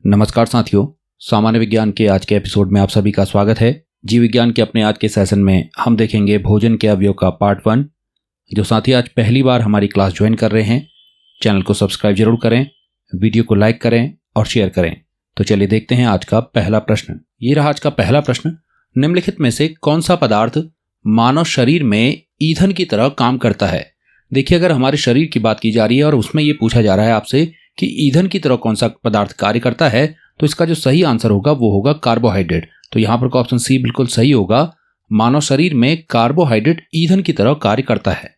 नमस्कार साथियों, सामान्य विज्ञान के आज के एपिसोड में आप सभी का स्वागत है। जीव विज्ञान के अपने आज के सेशन में हम देखेंगे भोजन के अवयव का पार्ट 1। जो साथी आज पहली बार हमारी क्लास ज्वाइन कर रहे हैं, चैनल को सब्सक्राइब जरूर करें, वीडियो को लाइक करें और शेयर करें। तो चलिए देखते हैं आज का पहला प्रश्न। ये रहा आज का पहला प्रश्न। निम्नलिखित में से कौन सा पदार्थ मानव शरीर में ईंधन की तरह काम करता है? देखिए, अगर हमारे शरीर की बात की जा रही है और उसमें ये पूछा जा रहा है आपसे कि ईंधन की तरह कौन सा पदार्थ कार्य करता है, तो इसका जो सही आंसर होगा वो होगा कार्बोहाइड्रेट। तो यहां पर ऑप्शन सी बिल्कुल सही होगा। मानव शरीर में कार्बोहाइड्रेट ईंधन की तरह कार्य करता है।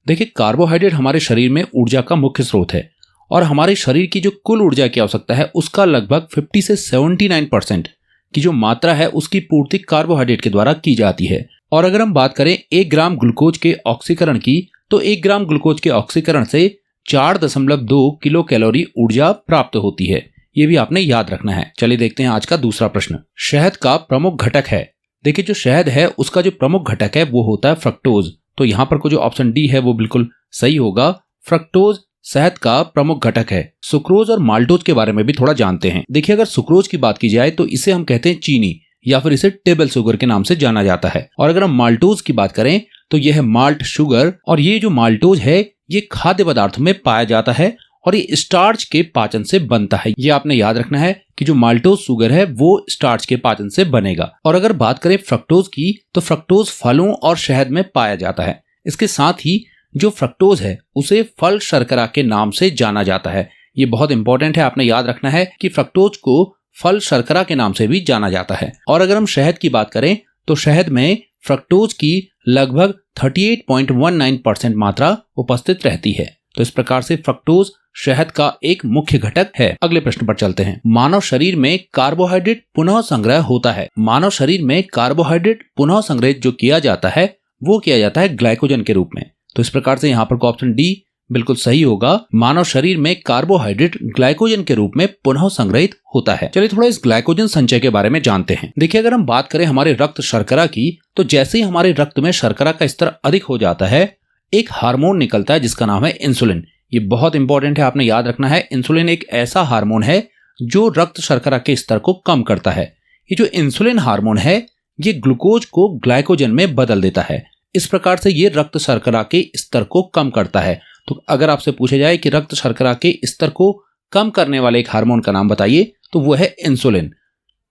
देखिए, कार्बोहाइड्रेट हमारे शरीर में ऊर्जा का मुख्य स्रोत है और हमारे शरीर की जो कुल ऊर्जा की आवश्यकता है उसका लगभग 50 से 79% की जो मात्रा है उसकी पूर्ति कार्बोहाइड्रेट के द्वारा की जाती है। और अगर हम बात करें 1 ग्राम ग्लूकोज के ऑक्सीकरण की, तो 1 ग्राम ग्लूकोज के ऑक्सीकरण से 4.2 किलो कैलोरी ऊर्जा प्राप्त होती है। ये भी आपने याद रखना है। चलिए देखते हैं आज का दूसरा प्रश्न। शहद का प्रमुख घटक है। देखिए, जो शहद है उसका जो प्रमुख घटक है वो होता है फ्रक्टोज। तो यहां पर को जो ऑप्शन डी है वो बिल्कुल सही होगा। फ्रक्टोज शहद का प्रमुख घटक है। सुक्रोज और माल्टोज के बारे में भी थोड़ा जानते हैं। देखिए, अगर सुक्रोज की बात की जाए तो इसे हम कहते हैं चीनी या फिर इसे टेबल शुगर के नाम से जाना जाता है। और अगर हम माल्टोज की बात करें तो यह है माल्ट शुगर। और ये जो माल्टोज है ये खाद्य पदार्थों में पाया जाता है और ये स्टार्च के पाचन से बनता है। ये आपने याद रखना है कि जो माल्टोज शुगर है वो स्टार्च के पाचन से बनेगा। और अगर बात करें फ्रक्टोज की, तो फ्रक्टोज फलों और शहद में पाया जाता है। इसके साथ ही जो फ्रक्टोज है उसे फल शर्करा के नाम से जाना जाता है। ये बहुत इंपॉर्टेंट है, आपने याद रखना है कि फ्रक्टोज को फल शर्करा के नाम से भी जाना जाता है। और अगर हम शहद की बात करें तो शहद में फ्रक्टोज की लगभग 38.19% मात्रा उपस्थित रहती है। तो इस प्रकार से फ्रक्टोज शहद का एक मुख्य घटक है। अगले प्रश्न पर चलते हैं। मानव शरीर में कार्बोहाइड्रेट पुनः संग्रह होता है। मानव शरीर में कार्बोहाइड्रेट पुनः संग्रहित जो किया जाता है वो किया जाता है ग्लाइकोजन के रूप में। तो इस प्रकार से यहाँ पर ऑप्शन डी बिल्कुल सही होगा। मानव शरीर में कार्बोहाइड्रेट ग्लाइकोजन के रूप में पुनः संग्रहित होता है। चलिए थोड़ा इस ग्लाइकोजन संचय के बारे में जानते हैं। देखिए, अगर हम बात करें हमारे रक्त शर्करा की, तो जैसे ही हमारे रक्त में शर्करा का स्तर अधिक हो जाता है एक हार्मोन निकलता है जिसका नाम है इंसुलिन। ये बहुत इंपॉर्टेंट है, आपने याद रखना है। इंसुलिन एक ऐसा हार्मोन है जो रक्त शर्करा के स्तर को कम करता है। ये जो इंसुलिन हार्मोन है ये ग्लूकोज को ग्लाइकोजन में बदल देता है। इस प्रकार से ये रक्त शर्करा के स्तर को कम करता है। तो अगर आपसे पूछा जाए कि रक्त शर्करा के स्तर को कम करने वाले एक हार्मोन का नाम बताइए, तो वो है इंसुलिन।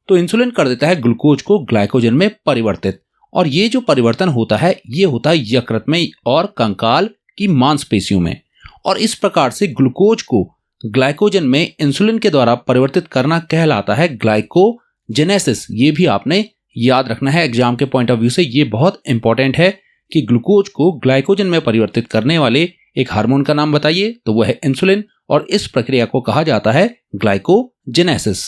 तो इंसुलिन कर देता है ग्लूकोज को ग्लाइकोजन में परिवर्तित। और ये जो परिवर्तन होता है ये होता है यकृत में और कंकाल की मांसपेशियों में। और इस प्रकार से ग्लूकोज को ग्लाइकोजन में इंसुलिन के द्वारा परिवर्तित करना कहलाता है ग्लाइकोजेनेसिस। ये भी आपने याद रखना है, एग्जाम के पॉइंट ऑफ व्यू से ये बहुत इंपॉर्टेंट है कि ग्लूकोज को ग्लाइकोजन में परिवर्तित करने वाले एक हार्मोन का नाम बताइए, तो वह है इंसुलिन। और इस प्रक्रिया को कहा जाता है ग्लाइकोजेनेसिस।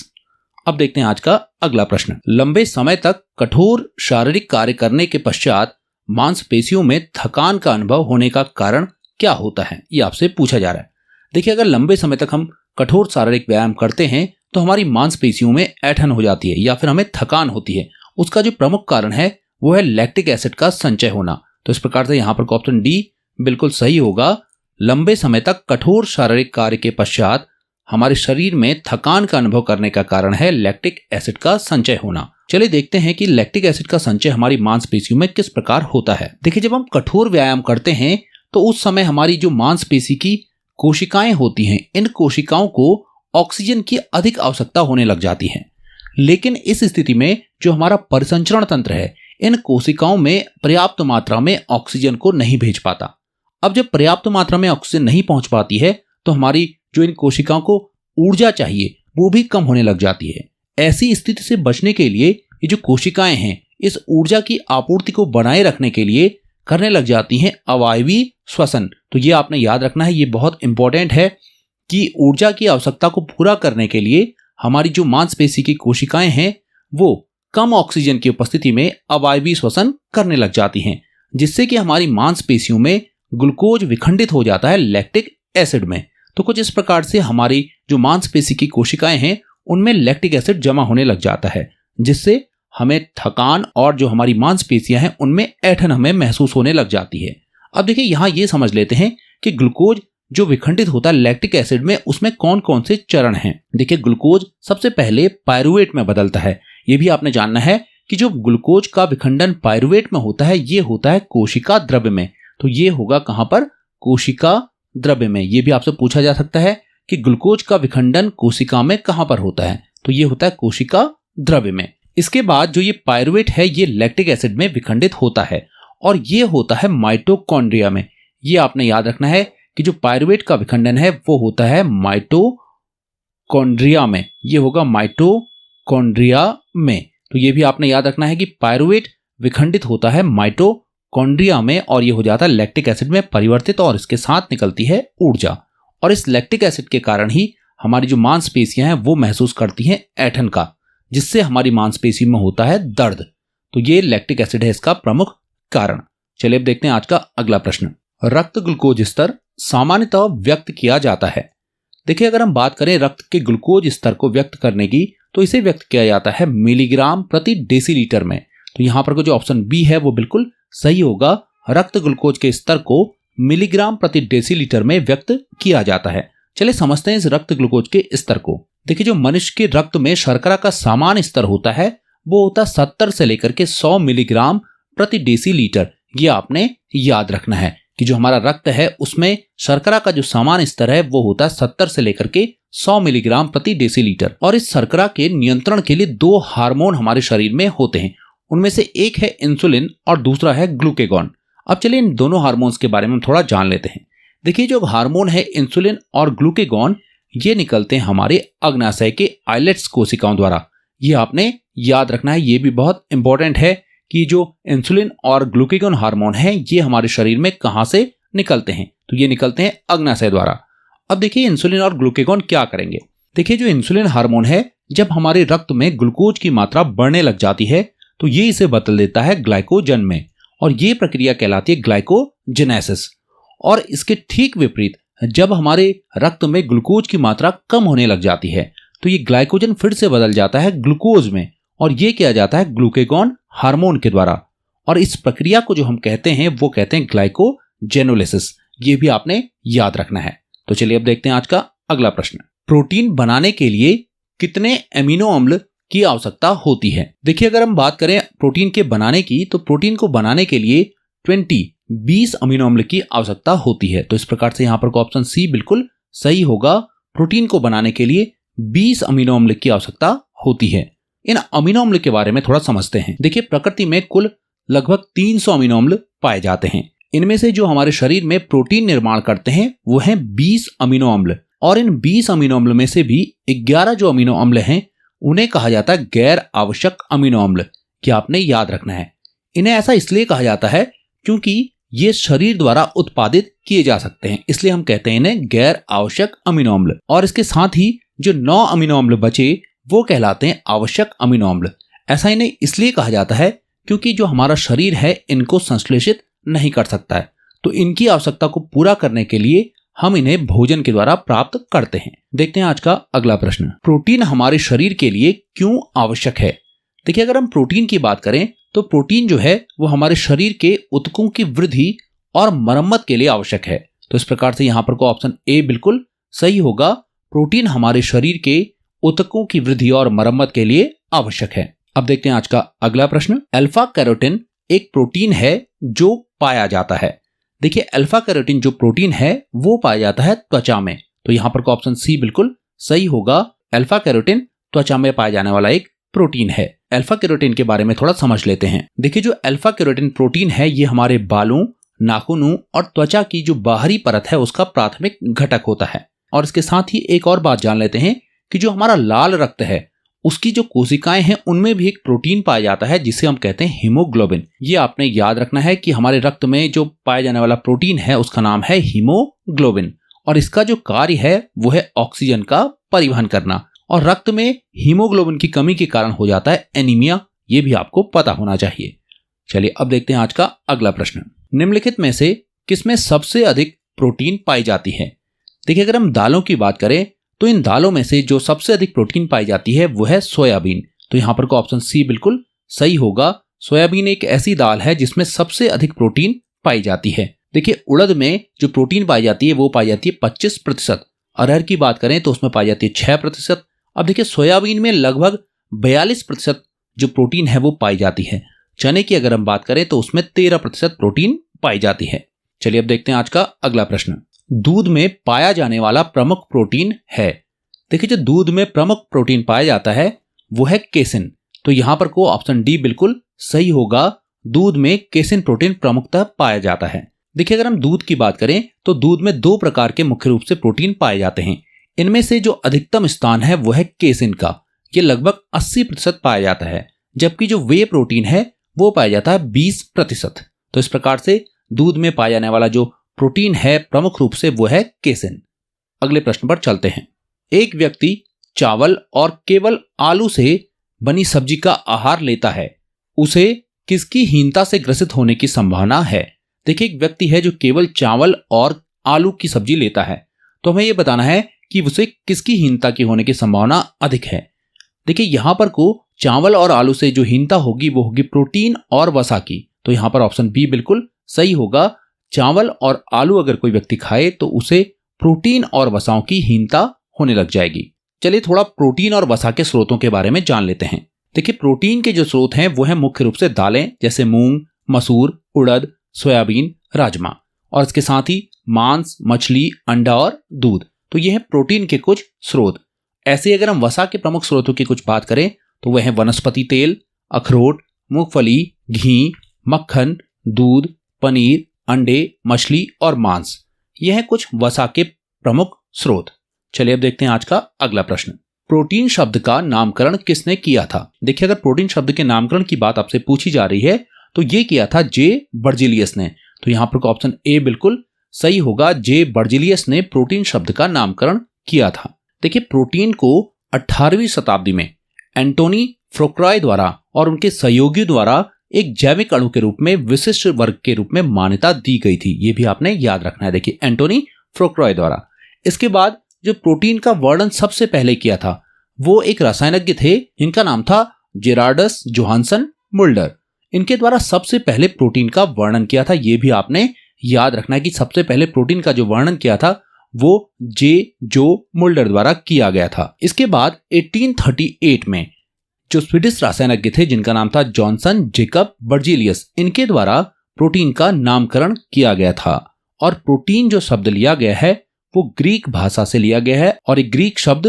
अब देखते हैं आज का अगला प्रश्न। लंबे समय तक कठोर शारीरिक कार्य करने के पश्चात मांसपेशियों में थकान का अनुभव होने का कारण क्या होता है, ये आपसे पूछा जा रहा है। देखिए, अगर लंबे समय तक हम कठोर शारीरिक व्यायाम करते हैं तो हमारी मांसपेशियों में ऐंठन हो जाती है या फिर हमें थकान होती है। उसका जो प्रमुख कारण है वो है लैक्टिक एसिड का संचय होना। तो इस प्रकार से यहाँ पर ऑप्शन डी बिल्कुल सही होगा। लंबे समय तक कठोर शारीरिक कार्य के पश्चात हमारे शरीर में थकान का अनुभव करने का कारण है लैक्टिक एसिड का संचय होना। चलिए देखते हैं कि लैक्टिक एसिड का संचय हमारी मांसपेशियों में किस प्रकार होता है। देखिए, जब हम कठोर व्यायाम करते हैं तो उस समय हमारी जो मांसपेशी की कोशिकाएं होती हैं, इन कोशिकाओं को ऑक्सीजन की अधिक आवश्यकता होने लग जाती है। लेकिन इस स्थिति में जो हमारा परिसंचरण तंत्र है इन कोशिकाओं में पर्याप्त मात्रा में ऑक्सीजन को नहीं भेज पाता। अब जब पर्याप्त मात्रा में ऑक्सीजन नहीं पहुंच पाती है तो हमारी जो इन कोशिकाओं को ऊर्जा चाहिए वो भी कम होने लग जाती है। ऐसी स्थिति से बचने के लिए ये जो कोशिकाएं हैं इस ऊर्जा की आपूर्ति को बनाए रखने के लिए करने लग जाती हैं अवायवीय श्वसन। तो ये आपने याद रखना है, ये बहुत इंपॉर्टेंट है कि ऊर्जा की आवश्यकता को पूरा करने के लिए हमारी जो मांसपेशी की कोशिकाएं हैं वो कम ऑक्सीजन की उपस्थिति में अवायवीय श्वसन करने लग जाती हैं, जिससे कि हमारी मांसपेशियों में ग्लूकोज विखंडित हो जाता है लैक्टिक एसिड में। तो कुछ इस प्रकार से हमारी जो मांसपेशी की कोशिकाएं हैं उनमें लैक्टिक एसिड जमा होने लग जाता है, जिससे हमें थकान और जो हमारी मांसपेशियां हैं उनमें ऐंठन हमें महसूस होने लग जाती है। अब देखिए, यहाँ ये समझ लेते हैं कि ग्लूकोज जो विखंडित होता है लैक्टिक एसिड में, उसमें कौन कौन से चरण हैं। देखिए, ग्लूकोज सबसे पहले पायरुवेट में बदलता है। ये भी आपने जानना है कि जो ग्लूकोज का विखंडन पायरुवेट में होता है, ये होता है कोशिका द्रव्य में। तो ये होगा कहां पर? कोशिका द्रव्य में। ये भी आपसे पूछा जा सकता है कि ग्लूकोज का विखंडन कोशिका में कहां पर होता है, तो ये होता है कोशिका द्रव्य में। इसके बाद जो ये पायरुवेट है, ये लैक्टिक एसिड में विखंडित होता है और ये होता है माइटोकॉन्ड्रिया में। ये आपने याद रखना है कि जो पायरुवेट का विखंडन है वो होता है माइटोकॉन्ड्रिया में। ये होगा माइटोकॉन्ड्रिया में। तो ये भी आपने याद रखना है कि पायरुवेट विखंडित होता है माइटोकॉन्ड्रिया में और ये हो जाता है लैक्टिक एसिड में परिवर्तित और इसके साथ निकलती है ऊर्जा। और इस लैक्टिक एसिड के कारण ही हमारी जो मांसपेशियां हैं वो महसूस करती हैं ऐंठन का, जिससे हमारी मांसपेशी में होता है दर्द। तो ये लैक्टिक एसिड है इसका प्रमुख कारण। चलिए अब देखते हैं आज का अगला प्रश्न। रक्त ग्लूकोज स्तर सामान्यतः व्यक्त किया जाता है। देखिए, अगर हम बात करें रक्त के ग्लूकोज स्तर को व्यक्त करने की, तो इसे व्यक्त किया जाता है मिलीग्राम प्रति डेसीलीटर में। तो यहां पर जो ऑप्शन बी है वो बिल्कुल सही होगा। रक्त ग्लूकोज के स्तर को मिलीग्राम प्रति डेसीलीटर में व्यक्त किया जाता है। चलिए समझते हैं इस रक्त ग्लूकोज के स्तर को। देखिए, जो मनुष्य के रक्त में शर्करा का सामान्य स्तर होता है वो होता है 70 से लेकर के 100 मिलीग्राम प्रति डेसीलीटर। ये आपने याद रखना है कि जो हमारा रक्त है उसमें शर्करा का जो सामान्य स्तर है वो होता है 70 से लेकर के 100 मिलीग्राम प्रति डेसीलीटर। और इस शर्करा के नियंत्रण के लिए दो हार्मोन हमारे शरीर में होते हैं। उनमें से एक है इंसुलिन और दूसरा है ग्लूकेगॉन। अब चलिए इन दोनों हार्मोन्स के बारे में थोड़ा जान लेते हैं। देखिए, जो हार्मोन है इंसुलिन और ग्लूकेगॉन, ये निकलते हैं हमारे अग्नाशय के आइलेट्स कोशिकाओं द्वारा। ये आपने याद रखना है, ये भी बहुत इंपॉर्टेंट है कि जो इंसुलिन और ग्लूकेगॉन हार्मोन है ये हमारे शरीर में कहां से निकलते हैं, तो ये निकलते हैं अग्नाशय द्वारा। अब देखिए, इंसुलिन और ग्लूकेगॉन क्या करेंगे। देखिए, जो इंसुलिन हार्मोन है, जब हमारे रक्त में ग्लूकोज की मात्रा बढ़ने लग जाती है तो ये इसे बदल देता है ग्लाइकोजन में और ये प्रक्रिया कहलाती है ग्लाइकोजेनेसिस। और इसके ठीक विपरीत, जब हमारे रक्त में ग्लूकोज की मात्रा कम होने लग जाती है तो ये ग्लाइकोजन फिर से बदल जाता है ग्लूकोज में और ये किया जाता है ग्लूकेगॉन हार्मोन के द्वारा। और इस प्रक्रिया को जो हम कहते हैं वो कहते हैं ग्लाइकोजेनोलिसिस। ये भी आपने याद रखना है। तो चलिए अब देखते हैं आज का अगला प्रश्न। प्रोटीन बनाने के लिए कितने एमिनो अम्ल की आवश्यकता होती है। देखिए, अगर हम बात करें प्रोटीन के बनाने की, तो प्रोटीन को बनाने के लिए 20 अमीनो अम्ल की आवश्यकता होती है। तो इस प्रकार से यहां पर ऑप्शन सी बिल्कुल सही होगा। प्रोटीन को बनाने के लिए 20 अमीनो अम्ल की आवश्यकता होती है। इन अमीनो अम्ल के बारे में थोड़ा समझते हैं। देखिए, प्रकृति में कुल लगभग 300 अमीनो अम्ल पाए जाते हैं। इनमें से जो हमारे शरीर में प्रोटीन निर्माण करते हैं वो हैं 20 अमीनो अम्ल। और इन 20 अमीनो अम्ल में से भी 11 जो अमीनो अम्ल हैं उन्हें कहा जाता है गैर आवश्यक अमीनो अम्ल। क्या आपने याद रखना है। इन्हें ऐसा इसलिए कहा जाता है क्योंकि ये शरीर द्वारा उत्पादित किए जा सकते हैं, इसलिए हम कहते हैं इन्हें गैर आवश्यक अमीनो अम्ल। और इसके साथ ही जो 9 अमीनो अम्ल बचे वो कहलाते हैं आवश्यक अमीनो अम्ल। ऐसा इन्हें इसलिए कहा जाता है क्योंकि जो हमारा शरीर है इनको संश्लेषित नहीं कर सकता है, तो इनकी आवश्यकता को पूरा करने के लिए हम इन्हें भोजन के द्वारा प्राप्त करते हैं। देखते हैं आज का अगला प्रश्न। प्रोटीन हमारे शरीर के लिए क्यों आवश्यक है। देखिए, अगर हम प्रोटीन की बात करें तो प्रोटीन जो है वो हमारे शरीर के ऊतकों की वृद्धि और मरम्मत के लिए आवश्यक है। तो इस प्रकार से यहां पर को ऑप्शन ए बिल्कुल सही होगा। प्रोटीन हमारे शरीर के ऊतकों की वृद्धि और मरम्मत के लिए आवश्यक है। अब देखते हैं आज का अगला प्रश्न। अल्फा कैरोटीन एक प्रोटीन है जो पाया जाता है। देखिए, अल्फा कैरोटीन जो प्रोटीन है वो पाया जाता है त्वचा में। तो यहां पर को ऑप्शन सी बिल्कुल सही होगा। अल्फा कैरोटीन त्वचा में पाया जाने वाला एक प्रोटीन है। अल्फा कैरोटीन के बारे में थोड़ा समझ लेते हैं। देखिए, जो अल्फा कैरोटीन प्रोटीन है ये हमारे बालों, नाखूनों और त्वचा की जो बाहरी परत है उसका प्राथमिक घटक होता है। और इसके साथ ही एक और बात जान लेते हैं कि जो हमारा लाल रक्त है उसकी जो कोशिकाएं हैं उनमें भी एक प्रोटीन पाया जाता है जिसे हम कहते हैं हीमोग्लोबिन। ये आपने याद रखना है कि हमारे रक्त में जो पाया जाने वाला प्रोटीन है उसका नाम है हीमोग्लोबिन और इसका जो कार्य है वो है ऑक्सीजन का परिवहन करना। और रक्त में हीमोग्लोबिन की कमी के कारण हो जाता है एनीमिया। ये भी आपको पता होना चाहिए। चलिए अब देखते हैं आज का अगला प्रश्न। निम्नलिखित में से किसमें सबसे अधिक प्रोटीन पाई जाती है। देखिए, अगर हम दालों की बात करें तो इन दालों में से जो सबसे अधिक प्रोटीन पाई जाती है वो है सोयाबीन। तो यहां पर को ऑप्शन सी बिल्कुल सही होगा। सोयाबीन एक ऐसी दाल है जिसमें सबसे अधिक प्रोटीन पाई जाती है। देखिए उड़द में जो प्रोटीन पाई जाती है वो पाई जाती है 25%। अरहर की बात करें तो उसमें पाई जाती है 6%। अब देखिए सोयाबीन में लगभग 42% जो प्रोटीन है वो पाई जाती है। चने की अगर हम बात करें तो उसमें 13% प्रोटीन पाई जाती है। चलिए अब देखते हैं आज का अगला प्रश्न। दूध में पाया जाने वाला प्रमुख प्रोटीन है। देखिए जो दूध में प्रमुख प्रोटीन पाया जाता है वो है केसिन। तो यहां पर को ऑप्शन डी बिल्कुल सही होगा। दूध में केसिन प्रोटीन प्रमुखतः पाया जाता है। देखिए अगर हम दूध की बात करें तो दूध में 2 प्रकार के मुख्य रूप से प्रोटीन पाए जाते हैं। इनमें से जो अधिकतम स्थान है वो है केसिन का, ये लगभग 80% पाया जाता है, जबकि जो वे प्रोटीन है वो पाया जाता है 20%। तो इस प्रकार से दूध में पाया जाने वाला जो प्रोटीन है प्रमुख रूप से वो है केसिन। अगले प्रश्न पर चलते हैं। एक व्यक्ति चावल और केवल आलू से बनी सब्जी का आहार लेता है, उसे किसकी हीनता से ग्रसित होने की संभावना है। देखिए एक व्यक्ति है जो केवल चावल और आलू की सब्जी लेता है, तो हमें यह बताना है कि उसे किसकी हीनता की होने की संभावना अधिक है। देखिए यहां पर को चावल और आलू से जो हीनता होगी वो होगी प्रोटीन और वसा की। तो यहां पर ऑप्शन बी बिल्कुल सही होगा। चावल और आलू अगर कोई व्यक्ति खाए तो उसे प्रोटीन और वसाओं की हीनता होने लग जाएगी। चलिए थोड़ा प्रोटीन और वसा के स्रोतों के बारे में जान लेते हैं। देखिए प्रोटीन के जो स्रोत हैं वो है मुख्य रूप से दालें जैसे मूंग, मसूर, उड़द, सोयाबीन, राजमा, और इसके साथ ही मांस, मछली, अंडा और दूध। तो ये है प्रोटीन के कुछ स्रोत। ऐसे अगर हम वसा के प्रमुख स्रोतों की कुछ बात करें तो वह है वनस्पति तेल, अखरोट, मूंगफली, घी, मक्खन, दूध, पनीर, अंडे, मछली और मांस। यह है कुछ वसा के प्रमुख स्रोत। चलिए अब देखते हैं आज का अगला प्रश्न। प्रोटीन शब्द का नामकरण किसने किया था। देखिए अगर प्रोटीन शब्द के नामकरण की बात आपसे पूछी जा रही है तो ये किया था जे बर्जीलियस ने। तो यहां पर ऑप्शन ए बिल्कुल सही होगा। जे बर्जीलियस ने प्रोटीन शब्द का नामकरण किया था। देखिए प्रोटीन को 18वीं शताब्दी में एंटोनी फ्रोक्रॉय द्वारा और उनके सहयोगियों द्वारा एक जैविक अणु के रूप में विशिष्ट वर्ग के रूप में मान्यता दी गई थी। ये भी आपने याद रखना है। देखिए एंटोनी फ्रोक्रॉय द्वारा। इसके बाद जो प्रोटीन का वर्णन सबसे पहले किया था वो एक रसायनज्ञ थे, इनका नाम था जेरार्डस जोहानसन मुल्डर। इनके द्वारा सबसे पहले प्रोटीन का वर्णन किया था। यह भी आपने याद रखना है कि सबसे पहले प्रोटीन का जो वर्णन किया था वो जो मुल्डर द्वारा किया गया था। इसके बाद 1838 में जो स्वीडिश रसायनज्ञ थे जिनका नाम था जॉनसन जेकब बर्जीलियस, इनके द्वारा प्रोटीन का नामकरण किया गया था। और प्रोटीन जो शब्द लिया गया है वो ग्रीक भाषा से लिया गया है और एक ग्रीक शब्द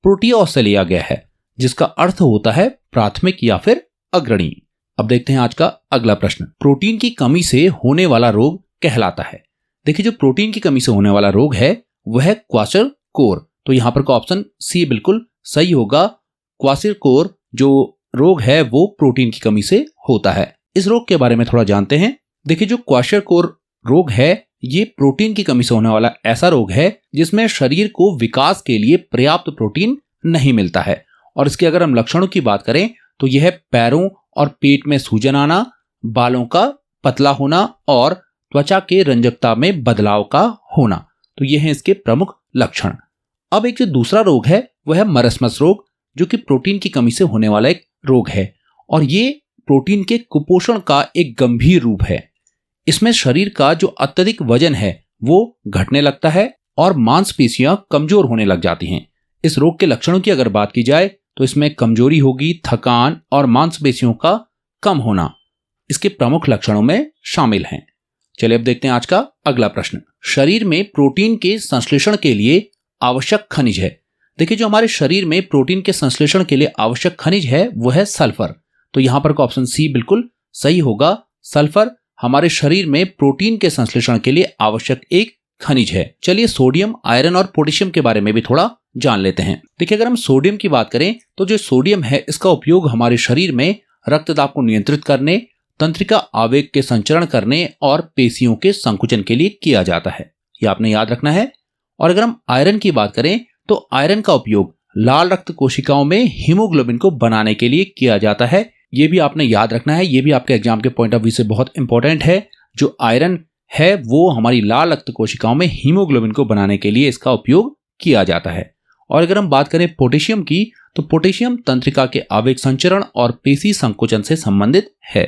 प्रोटियोस से लिया गया है जिसका अर्थ होता है प्राथमिक या फिर अग्रणी। अब देखते हैं आज का अगला प्रश्न। प्रोटीन की कमी से होने वाला रोग कहलाता है। देखिए जो प्रोटीन की कमी से होने वाला रोग है वह है क्वाशरकोर। तो यहां पर का ऑप्शन सी बिल्कुल सही होगा। क्वाशरकोर जो रोग है वो प्रोटीन की कमी से होता है। इस रोग के बारे में थोड़ा जानते हैं। देखिए जो क्वाशरकोर रोग है ये प्रोटीन की कमी से होने वाला ऐसा रोग है जिसमें शरीर को विकास के लिए पर्याप्त प्रोटीन नहीं मिलता है। और इसके अगर हम लक्षणों की बात करें तो यह पैरों और पेट में सूजन आना, बालों का पतला होना और त्वचा के रंजकता में बदलाव का होना। तो यह है इसके प्रमुख लक्षण। अब एक जो दूसरा रोग है वह है मरस्मस रोग, जो कि प्रोटीन की कमी से होने वाला एक रोग है और ये प्रोटीन के कुपोषण का एक गंभीर रूप है। इसमें शरीर का जो अत्यधिक वजन है वो घटने लगता है और मांसपेशियां कमजोर होने लग जाती हैं। इस रोग के लक्षणों की अगर बात की जाए तो इसमें कमजोरी होगी, थकान और मांसपेशियों का कम होना इसके प्रमुख लक्षणों में शामिल हैं। चलिए अब देखते हैं आज का अगला प्रश्न। शरीर में प्रोटीन के संश्लेषण के लिए आवश्यक खनिज है। देखिए जो हमारे शरीर में प्रोटीन के संश्लेषण के लिए आवश्यक खनिज है वो है सल्फर। तो यहां पर ऑप्शन सी बिल्कुल सही होगा। सल्फर हमारे शरीर में प्रोटीन के संश्लेषण के लिए आवश्यक एक खनिज है। चलिए सोडियम, आयरन और पोटेशियम के बारे में भी थोड़ा जान लेते हैं। देखिए अगर हम सोडियम की बात करें तो जो सोडियम है इसका उपयोग हमारे शरीर में रक्तदाब को नियंत्रित करने, तंत्रिका आवेग के संचरण करने और पेशियों के संकुचन के लिए किया जाता है। यह आपने याद रखना है। और अगर हम आयरन की बात करें तो आयरन का उपयोग लाल रक्त कोशिकाओं में हीमोग्लोबिन को बनाने के लिए किया जाता है। यह भी आपने याद रखना है। यह भी आपके एग्जाम के पॉइंट ऑफ व्यू से बहुत इंपॉर्टेंट है। जो आयरन है वो हमारी लाल रक्त कोशिकाओं में हीमोग्लोबिन को बनाने के लिए इसका उपयोग किया जाता है। और अगर हम बात करें पोटेशियम की तो पोटेशियम तंत्रिका के आवेग संचरण और पेशी संकुचन से संबंधित है।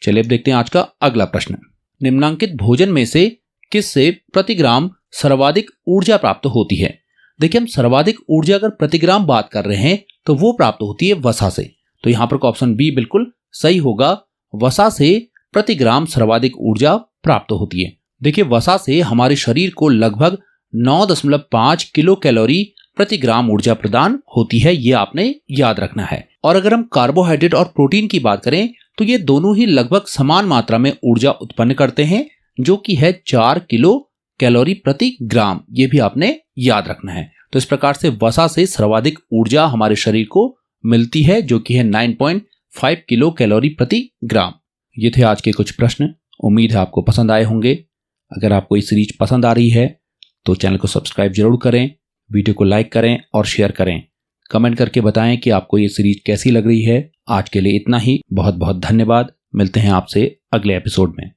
चलिए अब देखते हैं आज का अगला प्रश्न। निम्नांकित भोजन में से किससे प्रति ग्राम सर्वाधिक ऊर्जा प्राप्त होती है? देखिए, हम सर्वाधिक ऊर्जा अगर प्रति ग्राम बात कर रहे हैं तो वो प्राप्त होती है वसा से। तो यहां पर ऑप्शन बी बिल्कुल सही होगा। वसा से प्रति ग्राम सर्वाधिक ऊर्जा प्राप्त होती है। देखिए, वसा से हमारे शरीर को लगभग 9.5 किलो कैलोरी प्रति ग्राम ऊर्जा प्रदान होती है, ये आपने याद रखना है। और अगर हम कार्बोहाइड्रेट और प्रोटीन की बात करें तो ये दोनों ही लगभग समान मात्रा में ऊर्जा उत्पन्न करते हैं, जो कि है 4 किलो कैलोरी प्रति ग्राम। ये भी आपने याद रखना है। तो इस प्रकार से वसा से सर्वाधिक ऊर्जा हमारे शरीर को मिलती है, जो कि है 9.5 किलो कैलोरी प्रति ग्राम। ये थे आज के कुछ प्रश्न। उम्मीद है आपको पसंद आए होंगे। अगर आपको ये सीरीज पसंद आ रही है तो चैनल को सब्सक्राइब जरूर करें, वीडियो को लाइक करें और शेयर करें। कमेंट करके बताएं कि आपको ये सीरीज कैसी लग रही है। आज के लिए इतना ही। बहुत बहुत धन्यवाद। मिलते हैं आपसे अगले एपिसोड में।